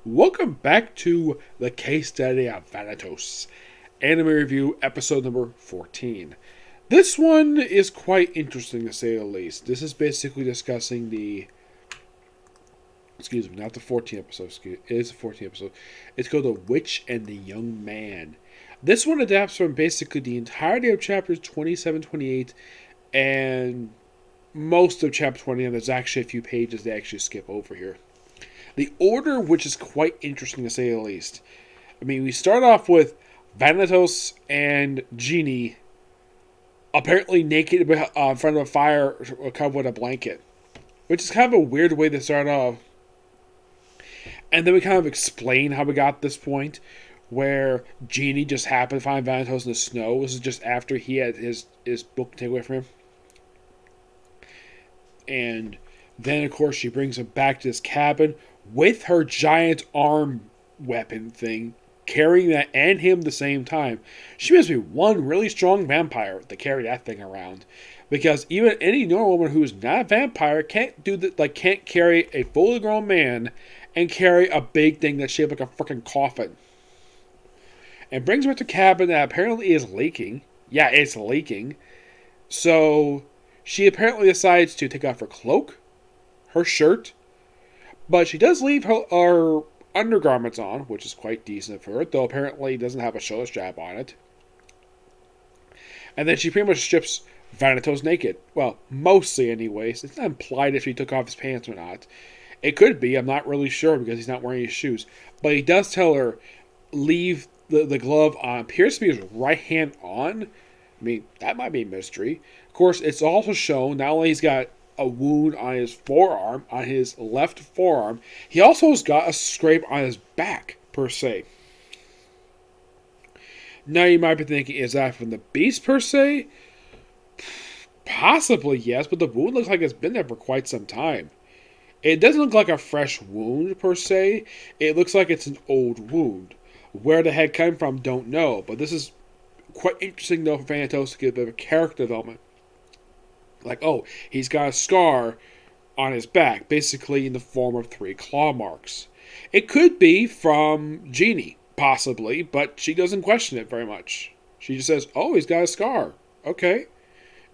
Welcome back to the case study of Vanitas, anime review episode number 14. This one is quite interesting to say the least. This is basically discussing not the 14th episode, it is the 14th episode. It's called The Witch and the Young Man. This one adapts from basically the entirety of chapters 27, 28, and most of chapter 20, and there's actually a few pages they actually skip over here. The order, which is quite interesting to say the least. I mean, we start off with Vanitas and Genie apparently naked in front of a fire covered with a blanket, which is kind of a weird way to start off. And then we kind of explain how we got to this point, where Genie just happened to find Vanitas in the snow. This is just after he had his book taken away from him. And then, of course, she brings him back to this cabin with her giant arm weapon thing, carrying that and him at the same time. She must be one really strong vampire to carry that thing around. Because even any normal woman who's not a vampire can't do that, can't carry a fully grown man and carry a big thing that's shaped like a freaking coffin. And brings her to a cabin that apparently is leaking. Yeah, it's leaking. So she apparently decides to take off her cloak, her shirt, but she does leave her undergarments on, which is quite decent for her, though apparently doesn't have a shoulder strap on it. And then she pretty much strips Vanitas naked. Well, mostly anyways. It's not implied if he took off his pants or not. It could be, I'm not really sure because he's not wearing his shoes. But he does tell her, leave the glove on. Appears to be his right hand on. I mean, that might be a mystery. Of course, it's also shown not only he's got a wound on his forearm, on his left forearm, he also has got a scrape on his back, per se. Now you might be thinking, is that from the beast, per se? Possibly, yes, but the wound looks like it's been there for quite some time. It doesn't look like a fresh wound, per se. It looks like it's an old wound. Where the heck came from, don't know. But this is quite interesting, though, for Vanitas to get a bit of a character development. Like, oh, he's got a scar on his back, basically in the form of 3 claw marks. It could be from Genie, possibly, but she doesn't question it very much. She just says, oh, he's got a scar. Okay.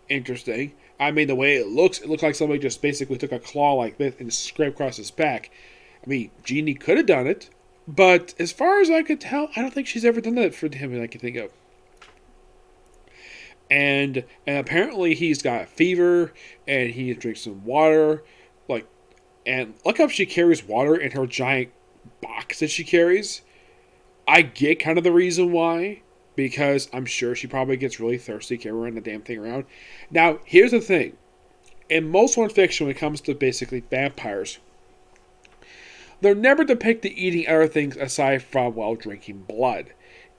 Interesting. I mean, the way it looks like somebody just basically took a claw like this and scraped across his back. I mean, Genie could have done it, but as far as I could tell, I don't think she's ever done that for him that I can think of. And apparently he's got a fever, and he drinks some water, and look how she carries water in her giant box that she carries. I get kind of the reason why, because I'm sure she probably gets really thirsty carrying the damn thing around. Now, here's the thing. In most one fiction, when it comes to basically vampires, they're never depicted eating other things aside from, well, drinking blood.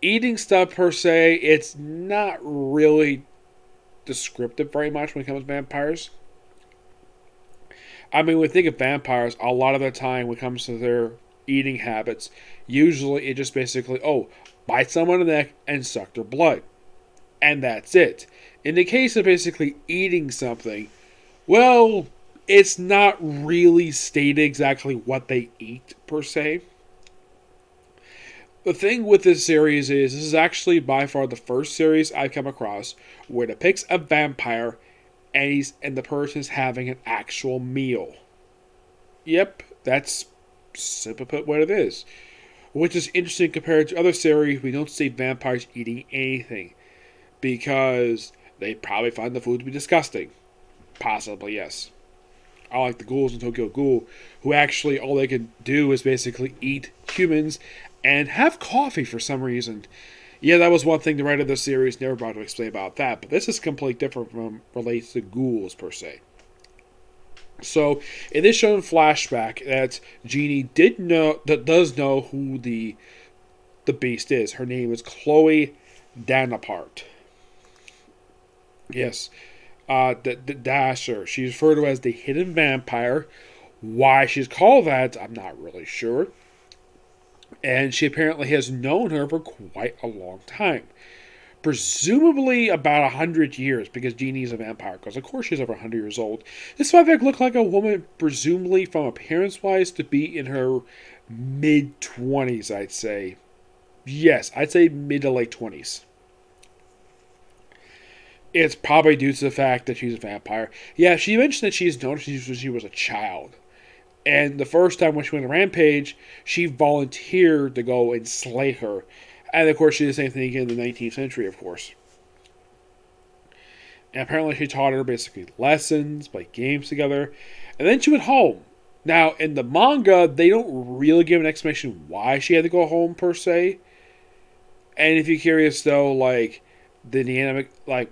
Eating stuff, per se, it's not really descriptive very much when it comes to vampires. I mean, when we think of vampires, a lot of the time when it comes to their eating habits, usually it just basically, bite someone in the neck and suck their blood. And that's it. In the case of basically eating something, well, it's not really stated exactly what they eat, per se. The thing with this series is, this is actually by far the first series I've come across where it depicts a vampire and the person's having an actual meal. Yep, that's simply put what it is. Which is interesting compared to other series, we don't see vampires eating anything. Because they probably find the food to be disgusting. Possibly, yes. I like the ghouls in Tokyo Ghoul, who actually all they can do is basically eat humans and have coffee for some reason. Yeah, that was one thing the writer of the series never bothered to explain about that, but this is completely different from relates to ghouls, per se. So, it is shown in flashback that Genie does know who the beast is. Her name is Chloe Danapart. Yes, the Dasher. She's referred to as the Hidden Vampire. Why she's called that, I'm not really sure. And she apparently has known her for quite a long time. presumably about 100 years, because Jeannie's a vampire, because of course she's over 100 years old. This vampire looked like a woman, presumably from appearance-wise, to be in her mid-20s, I'd say. Yes, I'd say mid to late 20s. It's probably due to the fact that she's a vampire. Yeah, she mentioned that she's noticed since she was a child. And the first time when she went on a rampage, she volunteered to go and slay her. And of course, she did the same thing again in the 19th century, of course. And apparently, she taught her basically lessons, played games together, and then she went home. Now, in the manga, they don't really give an explanation why she had to go home per se. And if you're curious, though, like the anime, I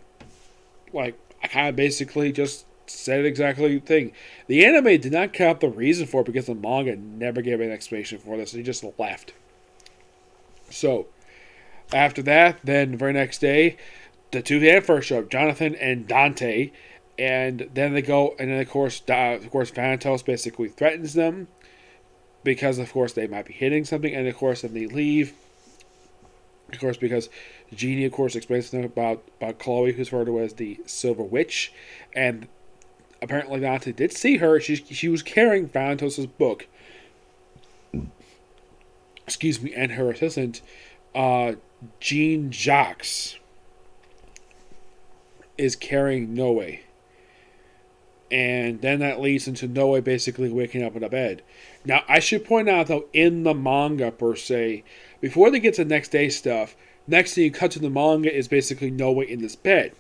kind of basically just said exactly the thing. The anime did not cut out the reason for it because the manga never gave an explanation for this. He just left. So, after that, then the very next day, the two vampires show up, Jonathan and Dante, and then they go, and then of course, Vanitas basically threatens them because, of course, they might be hitting something, and of course, then they leave. Of course, because Jeannie, of course, explains to them about Chloe, who's referred to as the Silver Witch, and apparently Dante did see her. She was carrying Vanitas' book. Excuse me, and her assistant, Jean Jacques, is carrying Noe. And then that leads into Noe basically waking up in a bed. Now, I should point out, though, in the manga, per se, before they get to next day stuff, next thing you cut to the manga is basically Noe in this bed.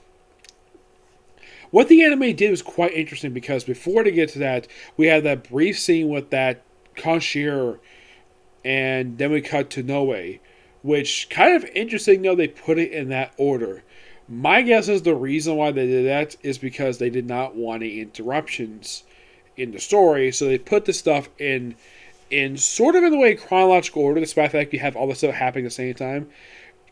What the anime did was quite interesting because before they get to that, we have that brief scene with that concierge, and then we cut to Noe, which kind of interesting, though, they put it in that order. My guess is the reason why they did that is because they did not want any interruptions in the story, so they put the stuff in sort of in the way chronological order, despite the fact you have all this stuff happening at the same time.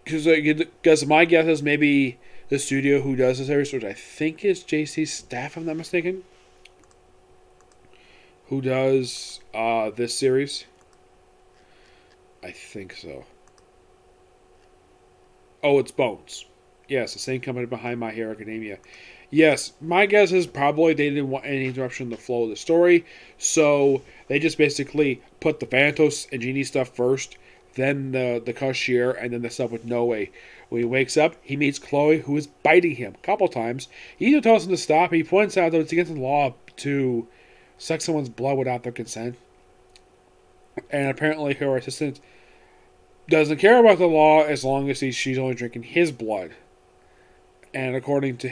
Because my guess is maybe the studio who does this series, which I think is JC Staff, if I'm not mistaken, who does this series. I think so. Oh, it's Bones. Yes, the same company behind My Hero Academia. Yes, my guess is probably they didn't want any interruption in the flow of the story, so they just basically put the Vanitas and Genie stuff first, then the concierge, and then the stuff with Noe. When he wakes up, he meets Chloe, who is biting him a couple times. He even tells him to stop. He points out that it's against the law to suck someone's blood without their consent. And apparently her assistant doesn't care about the law as long as she's only drinking his blood. And according to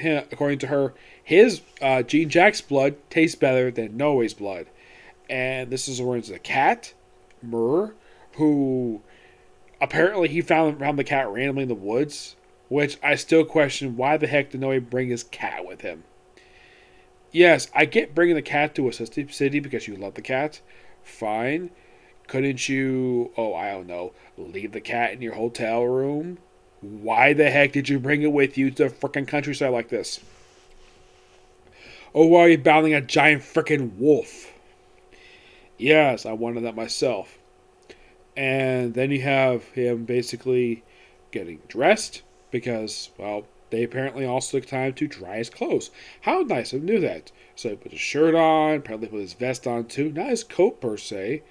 her, his Jean Jacques' blood tastes better than Noe's blood. And this is where it's a cat, Myrrh, who apparently he found the cat randomly in the woods, which I still question why the heck did Noe bring his cat with him. Yes, I get bringing the cat to a city because you love the cat. Fine. Couldn't you, I don't know, leave the cat in your hotel room? Why the heck did you bring it with you to the frickin' countryside like this? Or why are you battling a giant frickin' wolf? Yes, I wanted that myself. And then you have him basically getting dressed because, well, they apparently also took time to dry his clothes. How nice of them to do that. So he put his shirt on, apparently put his vest on too. Not his coat per se.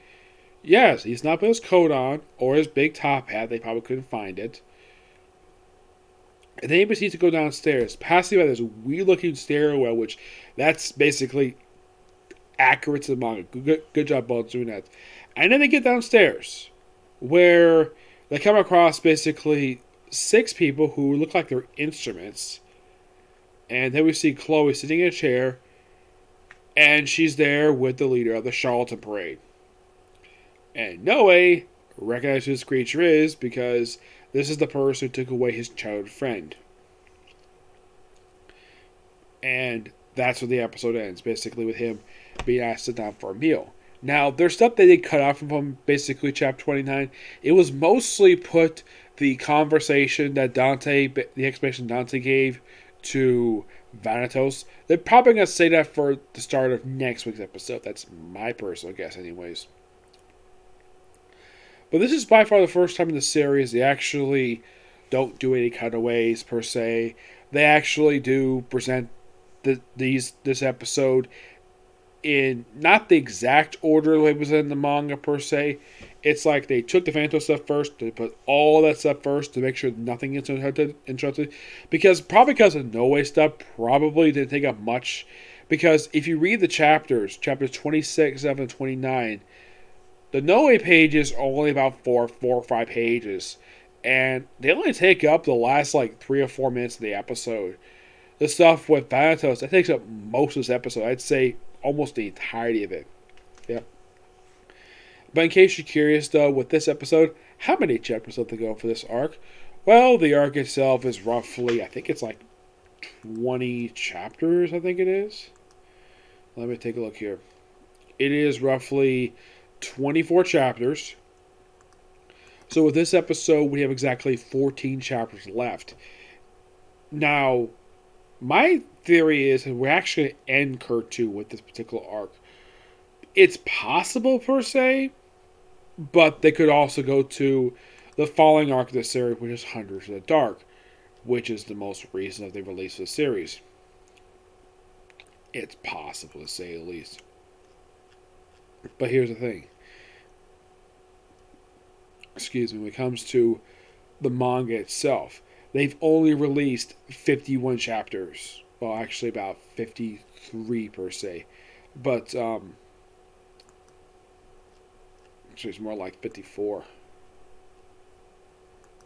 Yes, he's not put his coat on or his big top hat. They probably couldn't find it. And then he proceeds to go downstairs, passing by this weird-looking stairwell, which that's basically accurate to the manga. Good job, Bones, doing that. And then they get downstairs, where they come across basically 6 people who look like they're instruments. And then we see Chloe sitting in a chair, and she's there with the leader of the Charlatan Parade. And Noe recognizes who this creature is because this is the person who took away his childhood friend. And that's where the episode ends, basically with him being asked to sit down for a meal. Now, there's stuff that they cut off from basically chapter 29. It was mostly put the conversation that the explanation Dante gave to Vanitas. They're probably going to say that for the start of next week's episode. That's my personal guess anyways. But this is by far the first time in the series they actually don't do any cutaways per se. They actually do present this episode in not the exact order it was in the manga per se. It's like they took the Vanitas stuff first, they put all that stuff first to make sure nothing gets interrupted. Probably because the No stuff probably didn't take up much. Because if you read the chapters 26, 7, and 29, the No pages are only about four or five pages. And they only take up the last like 3 or 4 minutes of the episode. The stuff with Vanitas, that takes up most of this episode. I'd say almost the entirety of it. Yep. But in case you're curious, though, with this episode, how many chapters left to go for this arc? Well, the arc itself is roughly, I think it's like 20 chapters, I think it is. Let me take a look here. It is roughly 24 chapters. So with this episode, we have exactly 14 chapters left. Now, my theory is that we're actually going to end Curt 2 with this particular arc. It's possible, per se, but they could also go to the following arc of the series, which is Hunters of the Dark, which is the most recent of the release of the series. It's possible, to say the least. But here's the thing. Excuse me, when it comes to the manga itself, they've only released 51 chapters. Well, actually about 53 per se. But, actually it's more like 54.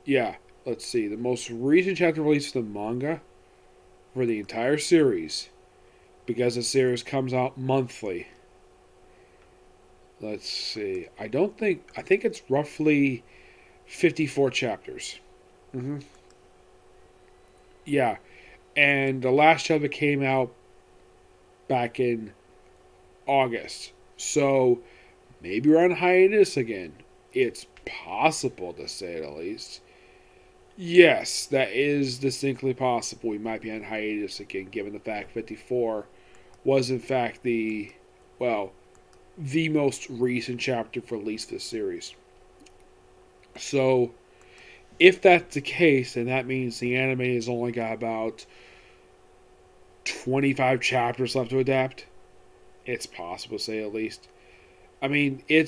Yeah, let's see. The most recent chapter released in the manga for the entire series, because the series comes out monthly. Let's see. I think it's roughly 54 chapters. Yeah. And the last chapter came out back in August. So maybe we're on hiatus again. It's possible, to say the least. Yes, that is distinctly possible. We might be on hiatus again, given the fact 54 was in fact the most recent chapter for release of the series. So, if that's the case, then that means the anime has only got about 25 chapters left to adapt. It's possible, to say at least. I mean, I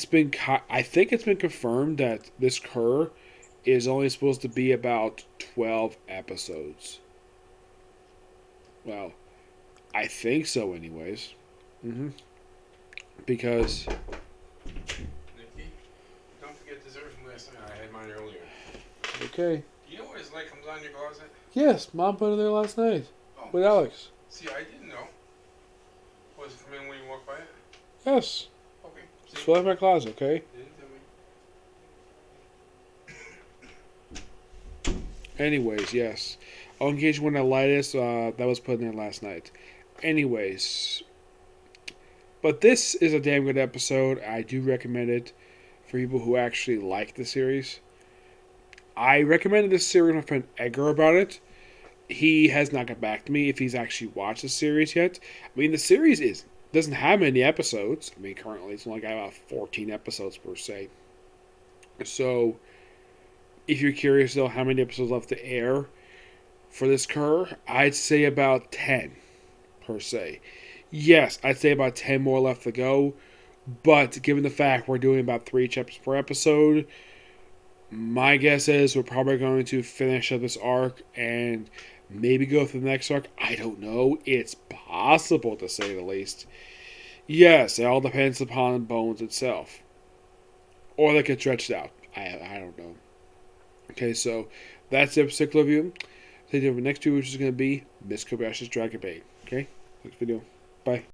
think it's been confirmed that this Cur is only supposed to be about 12 episodes. Well, I think so anyways. Because... Nikki, don't forget dessert from last night. I had mine earlier. Okay. You know what his light comes on in your closet? Yes, Mom put it there last night. With Alex. See, I didn't know. Was it come in when you walked by it? Yes. Okay. It's left in my closet, okay? Didn't tell me. Anyways, yes. On occasion when I light this, that was put in there last night. Anyways. But this is a damn good episode. I do recommend it for people who actually like the series. I recommended this series to my friend Edgar about it. He has not got back to me if he's actually watched the series yet. I mean, the series doesn't have many episodes. I mean, currently it's only got about 14 episodes per se. So, if you're curious though how many episodes left to air for this Cur, I'd say about 10 per se. Yes, I'd say about 10 more left to go. But given the fact we're doing about 3 chapters per episode, my guess is we're probably going to finish up this arc and maybe go through the next arc. I don't know. It's possible, to say the least. Yes, it all depends upon Bones itself. Or they get stretched out. I don't know. Okay, so that's the particular review. Stay tuned for the next 2, which is going to be Miss Kobayashi's Dragon Bait. Okay? Next video. Bye.